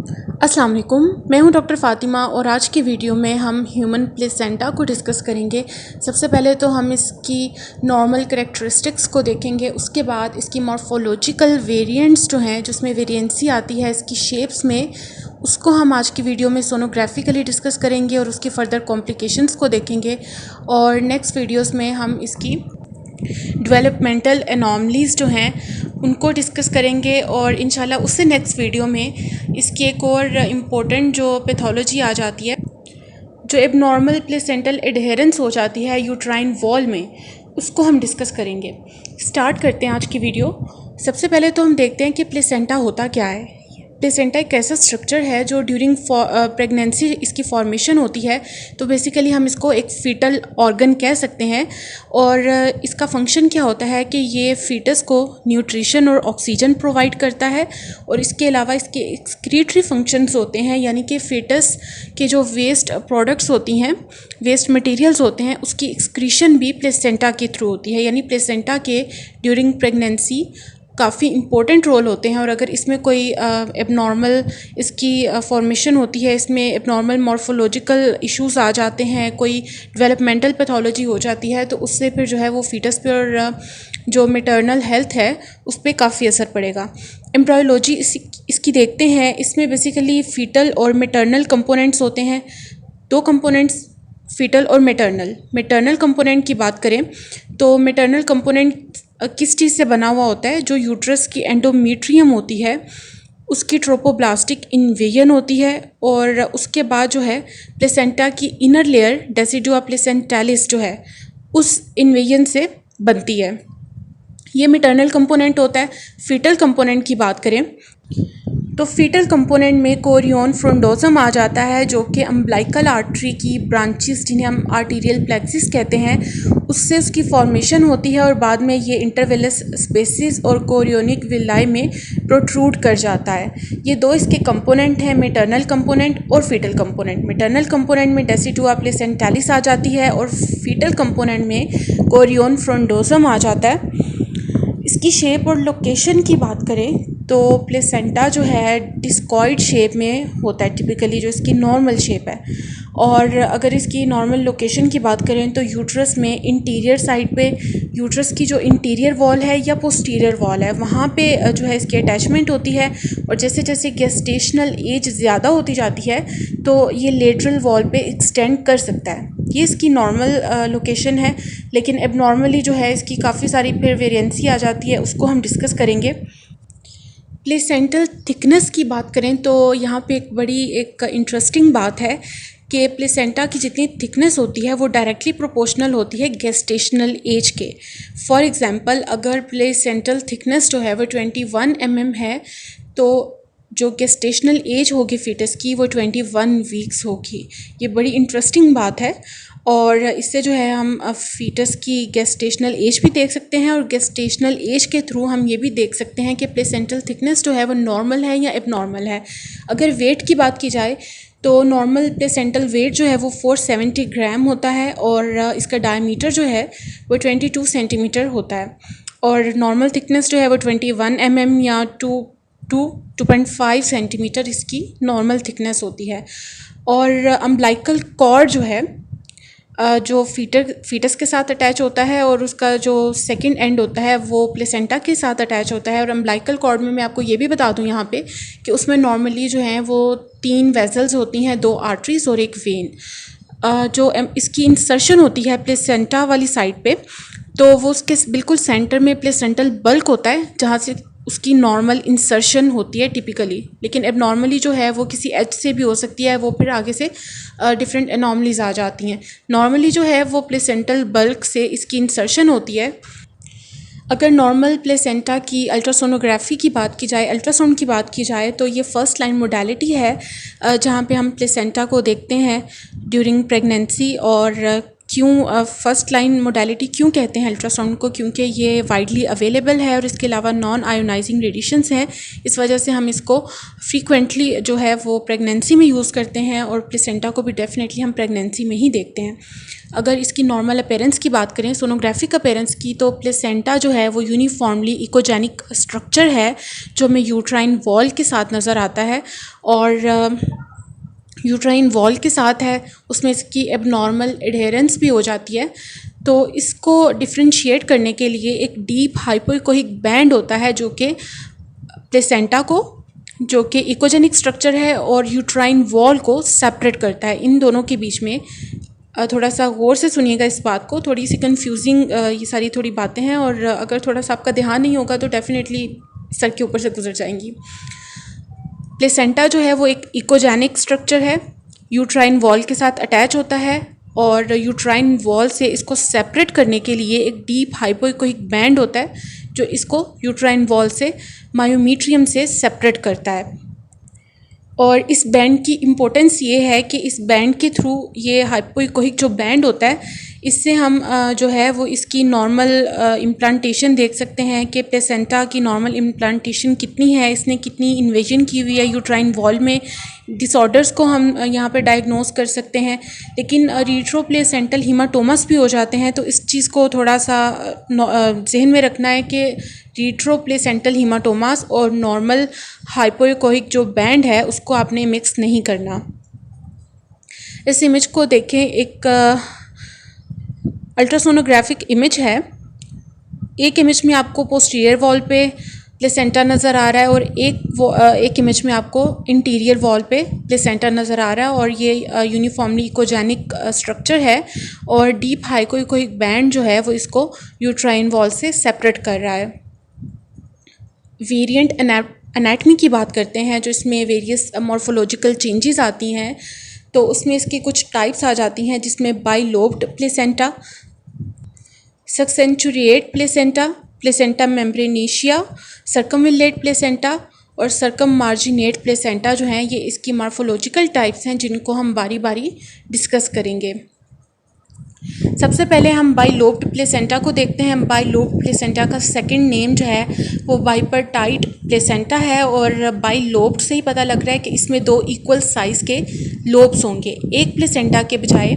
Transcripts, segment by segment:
अस्सलाम वालेकुम, मैं हूं डॉक्टर फ़ातिमा और आज की वीडियो में हम ह्यूमन प्लेसेंटा को डिस्कस करेंगे। सबसे पहले तो हम इसकी नॉर्मल करैक्टरिस्टिक्स को देखेंगे, उसके बाद इसकी मॉर्फोलॉजिकल वेरिएंट्स जो हैं जिसमें वेरिएंसी आती है इसकी शेप्स में, उसको हम आज की वीडियो में सोनोग्राफिकली डिस्कस करेंगे और उसकी फ़र्दर कॉम्प्लिकेशंस को देखेंगे। और नेक्स्ट वीडियोस में हम इसकी डेवलपमेंटल एनॉमलीज़ जो हैं उनको डिस्कस करेंगे और इंशाल्लाह उससे नेक्स्ट वीडियो में इसकी एक और इम्पोर्टेंट जो पैथोलॉजी आ जाती है, जो एबनॉर्मल प्लेसेंटल एडहेरेंस हो जाती है यूट्राइन वॉल में, उसको हम डिस्कस करेंगे। स्टार्ट करते हैं आज की वीडियो। सबसे पहले तो हम देखते हैं कि प्लेसेंटा होता क्या है। प्लेसेंटा एक ऐसा स्ट्रक्चर है जो ड्यूरिंग प्रेगनेंसी इसकी फॉर्मेशन होती है, तो बेसिकली हम इसको एक फीटल ऑर्गन कह सकते हैं। और इसका फंक्शन क्या होता है कि ये फीटस को न्यूट्रिशन और ऑक्सीजन प्रोवाइड करता है, और इसके अलावा इसके एक्सक्रीटरी फंक्शंस होते हैं, यानी कि फीटस के जो वेस्ट प्रोडक्ट्स होती हैं, वेस्ट मटेरियल्स होते हैं, उसकी एक्सक्रीशन भी प्लेसेंटा के थ्रू होती है। यानी प्लेसेंटा के ड्यूरिंग प्रेगनेंसी काफ़ी इम्पोर्टेंट रोल होते हैं। और अगर इसमें कोई एबनॉर्मल इसकी फॉर्मेशन होती है, इसमें एबनॉर्मल मॉर्फोलॉजिकल इश्यूज आ जाते हैं, कोई डेवलपमेंटल पैथोलॉजी हो जाती है, तो उससे फिर जो है वो फीटस पे और जो मैटरनल हेल्थ है उस पर काफ़ी असर पड़ेगा। एम्ब्रायोलॉजी इसकी देखते हैं। इसमें बेसिकली फ़ीटल और मैटरनल कंपोनेंट्स होते हैं, दो कंपोनेंट्स, फीटल और मैटरनल कंपोनेंट की बात करें तो मैटरनल कंपोनेंट किस चीज़ से बना हुआ होता है? जो यूट्रस की एंडोमेट्रियम होती है उसकी ट्रोपोब्लास्टिक इन्वेजन होती है, और उसके बाद जो है प्लेसेंटा की इनर लेयर डेसिडुआ प्लेसेंटालिस जो है उस इन्वेजन से बनती है। ये मैटरनल कंपोनेंट होता है। फीटल कंपोनेंट की बात करें तो फीटल कंपोनेंट में कोरियन फ्रोंडोसम आ जाता है, जो कि अम्बिलिकल आर्टरी की ब्रांचेस, जिन्हें हम आर्टीरियल प्लेक्सिस कहते हैं, उससे उसकी फॉर्मेशन होती है और बाद में ये इंटरवेलस स्पेसिस और कोरियोनिक विलाई में प्रोट्रूड कर जाता है। ये दो इसके कंपोनेंट हैं, मैटरनल कंपोनेंट और फीटल कंपोनेंट। मैटरनल कंपोनेंट में डेसिडुआ प्लेसेंटालिस आ जाती है और फीटल कंपोनेंट में कोरियन फ्रोंडोसम आ जाता है। इसकी शेप और लोकेशन की बात करें तो प्लेसेंटा जो है डिस्कॉइड शेप में होता है टिपिकली, जो इसकी नॉर्मल शेप है। और अगर इसकी नॉर्मल लोकेशन की बात करें तो यूट्रस में इंटीरियर साइड पे, यूट्रस की जो इंटीरियर वॉल है या पोस्टीरियर वॉल है, वहाँ पे जो है इसकी अटैचमेंट होती है। और जैसे जैसे गेस्टेशनल एज ज़्यादा होती जाती है तो ये लेटरल वॉल पे एक्सटेंड कर सकता है। ये इसकी नॉर्मल लोकेशन है, लेकिन एबनॉर्मली जो है इसकी काफ़ी सारी फिर वेरिएंसी आ जाती है, उसको हम डिस्कस करेंगे। प्लेसेंटल थिकनेस की बात करें तो यहाँ पे एक इंटरेस्टिंग बात है कि प्लेसेंटा की जितनी थिकनेस होती है वो डायरेक्टली प्रोपोर्शनल होती है गेस्टेशनल एज के। फॉर एग्जांपल, अगर प्लेसेंटल थिकनेस जो है वो 21 mm है तो जो गेस्टेशनल एज होगी फीटस की वो 21 वीक्स होगी। ये बड़ी इंटरेस्टिंग बात है, और इससे जो है हम फीटस की गेस्टेशनल एज भी देख सकते हैं, और गेस्टेशनल एज के थ्रू हम ये भी देख सकते हैं कि प्लेसेंटल थिकनेस जो है वो नॉर्मल है या एबनॉर्मल है। अगर वेट की बात की जाए तो नॉर्मल प्लेसेंटल वेट जो है वो 470 ग्राम होता है, और इसका डायमीटर जो है वो 22 सेंटीमीटर होता है, और नॉर्मल थिकनेस जो है वो 21 mm या 2.5 सेंटीमीटर इसकी नॉर्मल थिकनेस होती है। और अम्बिलिकल कॉर्ड जो है जो फीटस के साथ अटैच होता है, और उसका जो सेकंड एंड होता है वो प्लेसेंटा के साथ अटैच होता है। और अम्बिलिकल कॉर्ड में मैं आपको ये भी बता दूं यहाँ पे कि उसमें नॉर्मली जो हैं वो 3 वेसल्स होती हैं, 2 आर्टरीज और एक वेन। जो इसकी इंसर्शन होती है प्लेसेंटा वाली साइड पे, तो वो उसके बिल्कुल सेंटर में प्लेसेंटल बल्क होता है, जहाँ से उसकी नॉर्मल इंसर्शन होती है टिपिकली। लेकिन एबनॉर्मली जो है वो किसी एज से भी हो सकती है, वो फिर आगे से डिफरेंट एनॉमलीज आ जाती हैं। नॉर्मली जो है वो प्लेसेंटल बल्क से इसकी इंसर्शन होती है। अगर नॉर्मल प्लेसेंटा की अल्ट्रासोनोग्राफी की बात की जाए, अल्ट्रासाउंड की बात की जाए, तो ये फर्स्ट लाइन मोडालिटी है जहाँ पे हम प्लेसेंटा को देखते हैं ड्यूरिंग प्रेगनेंसी। और क्यों फर्स्ट लाइन मोडालिटी क्यों कहते हैं अल्ट्रासाउंड को, क्योंकि ये वाइडली अवेलेबल है और इसके अलावा नॉन आयोनाइजिंग रेडिएशंस हैं। इस वजह से हम इसको फ्रीक्वेंटली जो है वो प्रेगनेंसी में यूज़ करते हैं और प्लेसेंटा को भी डेफिनेटली हम प्रेगनेंसी में ही देखते हैं। अगर इसकी नॉर्मल अपेरेंस की बात करें, सोनोग्राफिक अपेरेंस की, तो प्लेसेंटा जो है वो यूनिफॉर्मली इकोजेनिक स्ट्रक्चर है जो हमें यूट्राइन वॉल के साथ नज़र आता है और यूट्राइन वॉल के साथ है, उसमें इसकी एबनॉर्मल एडहेरेंस भी हो जाती है। तो इसको डिफ्रेंशिएट करने के लिए एक डीप हाइपोइकोइक बैंड होता है जो कि प्लेसेंटा को, जो कि इकोजेनिक स्ट्रक्चर है, और यूट्राइन वॉल को सेपरेट करता है। इन दोनों के बीच में थोड़ा सा गौर से सुनिएगा इस बात को, थोड़ी सी कंफ्यूजिंग ये सारी थोड़ी बातें हैं और अगर थोड़ा सा आपका ध्यान नहीं होगा तो डेफिनेटली सर के ऊपर से गुजर जाएंगी। प्लेसेंटा जो है वो एक इकोजेनिक स्ट्रक्चर है, यूट्राइन वॉल के साथ अटैच होता है और यूट्राइन वॉल से इसको सेपरेट करने के लिए एक डीप हाइपोइकोइक बैंड होता है जो इसको यूट्राइन वॉल से मायोमीट्रियम से सेपरेट करता है। और इस बैंड की इम्पोर्टेंस ये है कि इस बैंड के थ्रू, ये हाइपोइकोइक जो बैंड होता है, इससे हम जो है वो इसकी नॉर्मल इम्प्लांटेशन देख सकते हैं कि प्लेसेंटा की नॉर्मल इम्प्लांटेशन कितनी है, इसने कितनी इन्वेजन की हुई है यूट्राइन वॉल में। डिसऑर्डर्स को हम यहाँ पे डायग्नोस कर सकते हैं। लेकिन रीट्रोप्लेसेंटल हीमाटोमस भी हो जाते हैं, तो इस चीज़ को थोड़ा सा जहन में रखना है कि रीट्रोप्लेसेंटल हीमाटोमास और नॉर्मल हाइपोइकोइक जो बैंड है उसको आपने मिक्स नहीं करना। इस इमेज को देखें, एक अल्ट्रासोनोग्राफिक इमेज है। एक इमेज में आपको पोस्टीरियर वॉल पे प्लेसेंटा नज़र आ रहा है और एक इमेज में आपको इंटीरियर वॉल पे प्लेसेंटा नज़र आ रहा है और ये यूनिफॉर्मली इकोजेनिक स्ट्रक्चर है और डीप हाइपोइकोइक बैंड जो है वो इसको यूट्राइन वॉल से सेपरेट कर रहा है। वेरिएंट एनाटमी की बात करते हैं, जो इसमें वेरियस मॉर्फोलॉजिकल चेंजेस आती हैं, तो उसमें इसकी कुछ टाइप्स आ जाती हैं जिसमें bilobed placenta, succenturiate placenta, placenta membranacea, circumvallate placenta और सर्कम मार्जिनेट प्लेसेंटा जो हैं, ये इसकी मॉर्फोलॉजिकल टाइप्स हैं जिनको हम बारी बारी डिस्कस करेंगे। सबसे पहले हम बाइलोब्ड प्लेसेंटा को देखते हैं। बाइलोब्ड प्लेसेंटा का सेकंड नेम जो है वो बाइपर्टाइट प्लेसेंटा है और बाइलोब्ड से ही पता लग रहा है कि इसमें दो इक्वल साइज़ के लोब्स होंगे। एक प्लेसेंटा के बजाय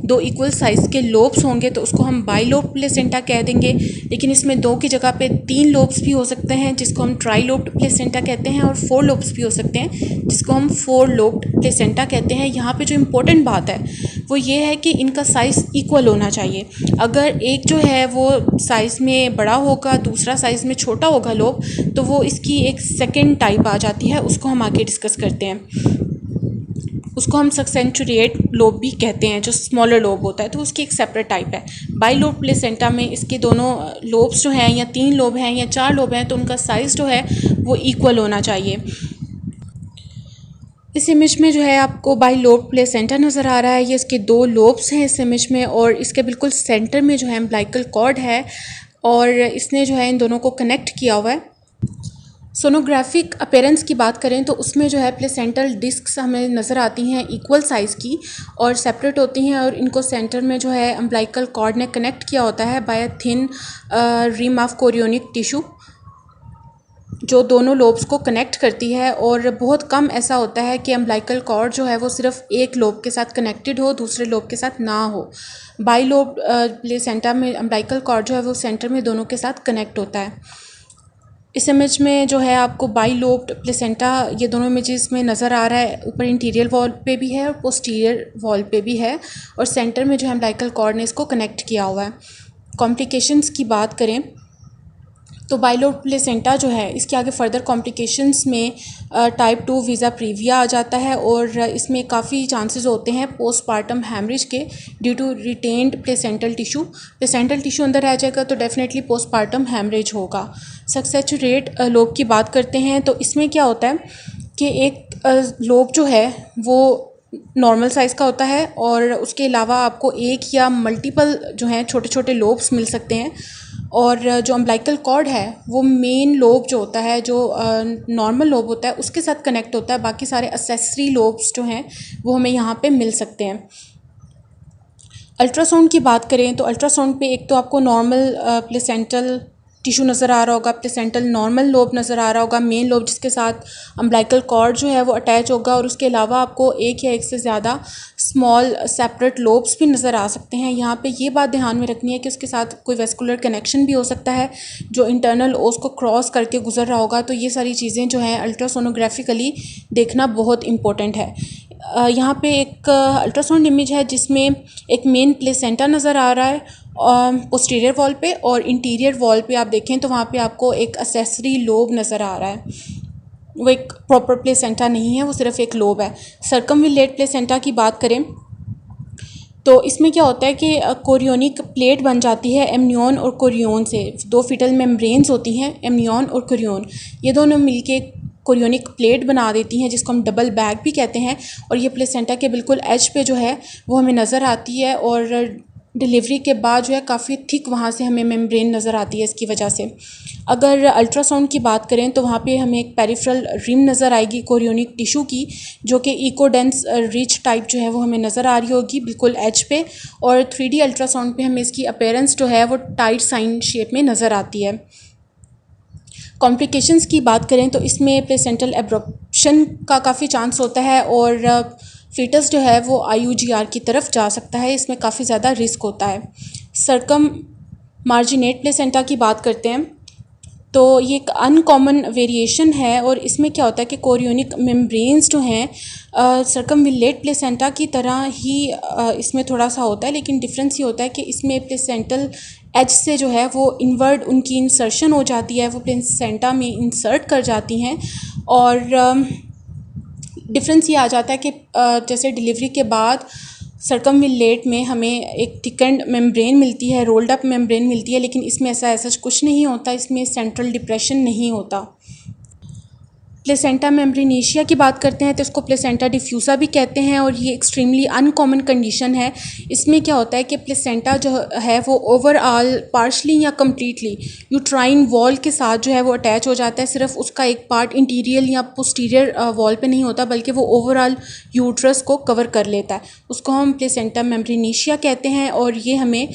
दो इक्वल साइज़ के लोब्स होंगे तो उसको हम बाइलोब्ड प्लेसेंटा कह देंगे। लेकिन इसमें दो की जगह पे तीन लोब्स भी हो सकते हैं जिसको हम ट्राइलोब्ड प्लेसेंटा कहते हैं, और फोर लोब्स भी हो सकते हैं जिसको हम फोर लोब्ड प्लेसेंटा कहते हैं। यहाँ पे जो इम्पोर्टेंट बात है वो ये है कि इनका साइज़ इक्वल होना चाहिए। अगर एक जो है वो साइज़ में बड़ा होगा, दूसरा साइज़ में छोटा होगा लोब, तो वो इसकी एक सेकंड टाइप आ जाती है, उसको हम आगे डिस्कस करते हैं। उसको हम सक्सेंचुरिएट लोब भी कहते हैं, जो स्मॉलर लोब होता है, तो उसकी एक सेपरेट टाइप है। बाइलोब प्लेसेंटा में इसके दोनों लोब्स जो हैं, या तीन लोब हैं या चार लोब हैं, तो उनका साइज़ जो है वो इक्वल होना चाहिए। इस इमेज में जो है आपको बाइलोब प्लेसेंटा नज़र आ रहा है। ये इसके दो लोब्स हैं इस इमेज में और इसके बिल्कुल सेंटर में जो है अम्बिलिकल कॉर्ड है और इसने जो है इन दोनों को कनेक्ट किया हुआ है। सोनोग्राफिक अपेरेंस की बात करें तो उसमें जो है प्लेसेंटल डिस्क्स हमें नज़र आती हैं इक्वल साइज़ की और सेपरेट होती हैं और इनको सेंटर में जो है अम्बिलिकल कॉर्ड ने कनेक्ट किया होता है by a thin rim of chorionic tissue, जो दोनों लोब्स को कनेक्ट करती है। और बहुत कम ऐसा होता है कि अम्बिलिकल कॉर्ड जो है वो सिर्फ एक लोब के साथ कनेक्टेड हो, दूसरे लोब के साथ ना हो। बाइलोब प्लेसेंटा में अम्बिलिकल कॉर्ड जो है वो सेंटर में दोनों के साथ कनेक्ट होता है। इस इमेज में जो है आपको बाइलोब्ड प्लेसेंटा, ये दोनों इमेजेस में नज़र आ रहा है। ऊपर इंटीरियर वॉल पे भी है और पोस्टीरियर वॉल पे भी है और सेंटर में जो है अम्बिलिकल कॉर्ड ने इसको कनेक्ट किया हुआ है। कॉम्प्लिकेशंस की बात करें तो बाइलोब्ड प्लेसेंटा जो है इसके आगे फर्दर कॉम्प्लिकेशंस में टाइप 2 वीज़ा प्रीविया आ जाता है और इसमें काफ़ी चांसेस होते हैं पोस्टपार्टम हैमरेज के due to retained placental tissue. Placental tissue अंदर रह जाएगा तो डेफिनेटली पोस्टपार्टम हैमरेज होगा। सक्सेचुरेट लोब की बात करते हैं तो इसमें क्या होता है कि एक लोब जो है वो नॉर्मल साइज़ का होता है और उसके अलावा आपको एक या मल्टीपल जो हैं छोटे छोटे लोब्स मिल सकते हैं। और जो अम्बिलिकल कॉर्ड है वो मेन लोब जो होता है, जो नॉर्मल लोब होता है, उसके साथ कनेक्ट होता है। बाकी सारे एक्सेसरी लोब्स जो हैं वो हमें यहाँ पे मिल सकते हैं। अल्ट्रासाउंड की बात करें तो अल्ट्रासाउंड पे एक तो आपको नॉर्मल प्लेसेंटल टिश्यू नज़र आ रहा होगा, प्लेसेंटल नॉर्मल लोब नज़र आ रहा होगा, मेन लोब जिसके साथ अम्बिलिकल कॉर्ड जो है वो अटैच होगा, और उसके अलावा आपको एक या एक से ज़्यादा स्मॉल सेपरेट लोब्स भी नज़र आ सकते हैं। यहाँ पे ये बात ध्यान में रखनी है कि उसके साथ कोई वेस्कुलर कनेक्शन भी हो सकता है जो इंटरनल ओस को क्रॉस करके गुजर रहा होगा। तो ये सारी चीज़ें जो हैं अल्ट्रासोनोग्राफिकली देखना बहुत इम्पोर्टेंट है। यहाँ पे एक अल्ट्रासाउंड इमेज है जिसमें एक मेन प्लेसेंटा नज़र आ रहा है पोस्टीरियर वॉल पे, और इंटीरियर वॉल पे आप देखें तो वहाँ पे आपको एक एक्सेसरी लोब नज़र आ रहा है। वो एक प्रॉपर प्लेसेंटा नहीं है, वो सिर्फ एक लोब है। सर्कमविलेट प्लेसेंटा की बात करें तो इसमें क्या होता है कि कोरियोनिक प्लेट बन जाती है एमनियन और कोरियोन से। दो फिटल मेम्ब्रेन्स होती हैं, एमनियन और कोरियोन, ये दोनों मिलके कोरियोनिक प्लेट बना देती हैं जिसको हम डबल बैग भी कहते हैं। और ये प्लेसेंटा के बिल्कुल एज पे जो है वो हमें नज़र आती है, और डिलीवरी के बाद जो है काफ़ी थिक वहाँ से हमें मेम्ब्रेन नज़र आती है इसकी वजह से। अगर अल्ट्रासाउंड की बात करें तो वहाँ पे हमें एक पेरिफेरल रिम नज़र आएगी कोरियोनिक टिश्यू की, जो कि इकोडेंस रिच टाइप जो है वो हमें नज़र आ रही होगी बिल्कुल एज पे। और 3D अल्ट्रासाउंड पे हमें इसकी अपीयरेंस जो है वो टाइट साइन शेप में नज़र आती है। कॉम्प्लिकेशंस की बात करें तो इसमें प्लेसेंटल एब्रप्शन का काफ़ी चांस होता है, और फीटस जो है वो IUGR की तरफ जा सकता है, इसमें काफ़ी ज़्यादा रिस्क होता है। सर्कम मार्जिनेट प्लेसेंटा की बात करते हैं तो ये एक अनकॉमन वेरिएशन है, और इसमें क्या होता है कि कोरियोनिक मेम्ब्रेन्स जो हैं सर्कमविलेट प्लेसेंटा की तरह ही इसमें थोड़ा सा होता है, लेकिन डिफरेंस ये होता है कि इसमें प्लेसेंटल एज से जो है वो इनवर्ड उनकी इंसर्शन हो जाती है, वो प्लेसेंटा में इंसर्ट कर जाती हैं। और डिफरेंस ये आ जाता है कि जैसे डिलीवरी के बाद सर्कमविलेट में हमें एक थिकन्ड मेम्ब्रेन मिलती है, रोल्ड अप मेम्ब्रेन मिलती है, लेकिन इसमें ऐसा कुछ नहीं होता, इसमें सेंट्रल डिप्रेशन नहीं होता। प्लेसेंटा मेम्ब्रेनेशिया की बात करते हैं तो इसको प्लेसेंटा डिफ्यूसा भी कहते हैं, और ये एक्सट्रीमली अनकॉमन कंडीशन है। इसमें क्या होता है कि प्लेसेंटा जो है वो ओवरऑल पार्शली या कम्प्लीटली यूट्राइन वॉल के साथ जो है वो अटैच हो जाता है। सिर्फ उसका एक पार्ट इंटीरियर या पोस्टीरियर वॉल पे नहीं होता, बल्कि वो ओवरऑल यूट्रस को कवर कर लेता है। उसको हम प्लेसेंटा मेम्ब्रेनेशिया कहते हैं, और ये हमें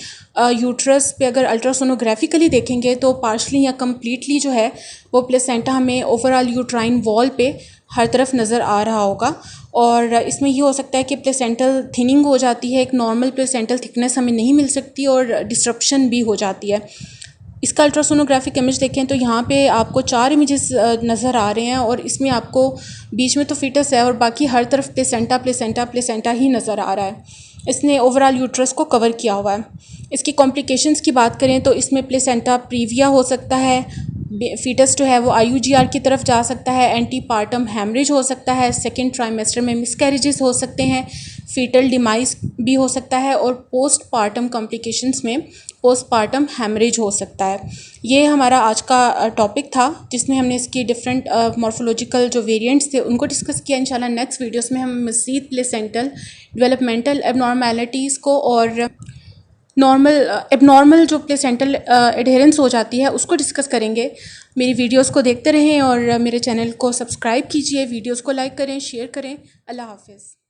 यूट्रस पे अगर अल्ट्रासोनोग्राफिकली देखेंगे तो पार्शली या कम्प्लीटली जो है वो प्लेसेंटा हमें ओवरऑल यूट्राइन वॉल पे हर तरफ नज़र आ रहा होगा। और इसमें ये हो सकता है कि प्लेसेंटल थिनिंग हो जाती है, एक नॉर्मल प्लेसेंटल थिकनेस हमें नहीं मिल सकती, और डिस्ट्रप्शन भी हो जाती है। इसका अल्ट्रासोनोग्राफिक इमेज देखें तो यहाँ पे आपको 4 इमेजेस नज़र आ रहे हैं, और इसमें आपको बीच में तो फीटस है और बाकी हर तरफ प्लेसेंटा प्लेसेंटा प्लेसेंटा ही नज़र आ रहा है। इसने ओवरऑल यूट्रस को कवर किया हुआ है। इसकी कॉम्प्लिकेशंस की बात करें तो इसमें प्लेसेंटा प्रीविया हो सकता है, फीटस जो है वो IUGR की तरफ जा सकता है, एंटीपार्टम हैमरेज हो सकता है, सेकेंड ट्राइमेस्टर में मिसकैरेजेस हो सकते हैं, फीटल डिमाइस भी हो सकता है, और पोस्टपार्टम कॉम्प्लिकेशंस में पोस्टपार्टम हैमरेज हो सकता है। ये हमारा आज का टॉपिक था जिसमें हमने इसकी डिफरेंट मॉर्फोलॉजिकल जो वेरिएंट्स थे उनको डिस्कस किया। इंशाल्लाह नेक्स्ट वीडियोस में हम मज़ीद प्लेसेंटल डेवलपमेंटल एबनॉर्मेलिटीज़ को और एबनॉर्मल जो प्लेसेंटल एडहेरेंस हो जाती है उसको डिस्कस करेंगे। मेरी वीडियोस को देखते रहें और मेरे चैनल को सब्सक्राइब कीजिए, वीडियोस को लाइक करें, शेयर करें। अल्लाह हाफ़िज़।